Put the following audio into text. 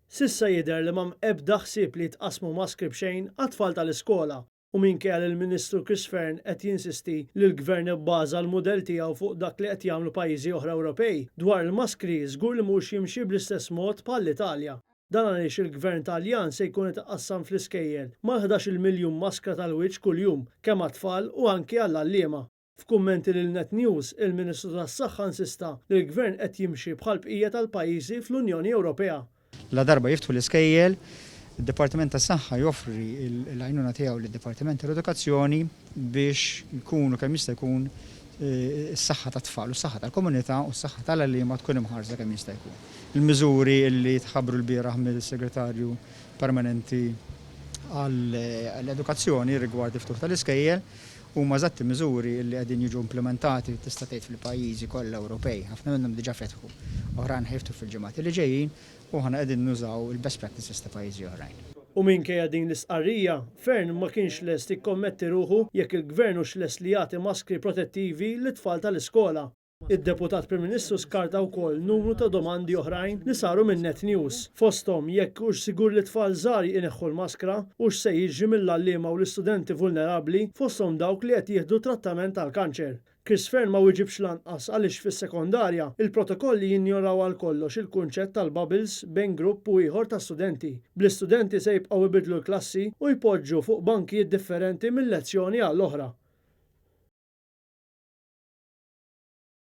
Sissa jidher li m'hemm ebda ħsieb li jtqasmu maskri b'xejn għat-tfal tal-iskola u minkejja li l-Ministru Chris Fearn qed jinsisti li l-Gvern ibbaża l-mudell tiegħu fuq dak li qed jagħmlu pajjiżi oħra Ewropej dwar il-maskri żgur li mhux jimxi bl-istess mod bħall-Italja. Dan għaliex il-Gvern Taljan se jkun itqassam fl-iskejjel mal-11 miljun maskra tal-wiċċ kuljum kemm għat-tfal u anke għall-għalliema. F'kummenti lil Net News, il-Ministru tas-Saħħa insista li l-Gvern qed jimxi bħall bqija tal-pajjiżi fl-Unjoni Ewropea. La darba jiftħu l-iskejjel, il-Dipartiment tas-Saħħa joffri l-għajnuna tiegħu lid-Dipartiment tal-Edukazzjoni biex jkunu kemm jista' jkun is-saħħa tat-tfal u s-saħħa tal-komunità u s-saħħa tal-għalliema tkun imħarsa kemm jista' jkun. Il-miżuri li tħabbru l-bieraħ mill-Segretarju Permanenti għall-Edukazzjoni rigward il-ftuħ tal-iskejjel huma eżatti miżuri li qegħdin jiġu implementati tista' tgħid fil-pajjiżi kollha Ewropej. Ħafna minnhom diġà fetħu, oħrajn ħejftu fil-ġimgħat li ġejjin u ħana qegħdin nużaw il-best practices ta' pajjiżi oħrajn. U minkejja din l-istqarrija, Fearn ma kienx lest jikkommetti ruħu jekk il-Gvern hux lest li jagħti maskri protettivi lit-tfal tal-iskola. Id-Deputat Prim Ministru skarta wkoll numru ta' domandi oħrajn li saru minn Net News. Fosthom jekk hux sigur li tfal żgħar ineħħu l-maskra u se jiġri mill-għalliema u l-istudenti vulnerabbli fosthom dawk li qed jieħdu trattament tal-kanċer. Chris Fearn ma wieġibx lanqas għaliex fis-sekondarja il-protokolli jinjoraw għal kollox il-kunċett tal-bubbles bejn grupp u ieħor ta' studenti. Bl-istudenti se jibqgħu ibidlu l-klassi u jpoġġu fuq bankijiet differenti mill-lezzjoni għall-oħra.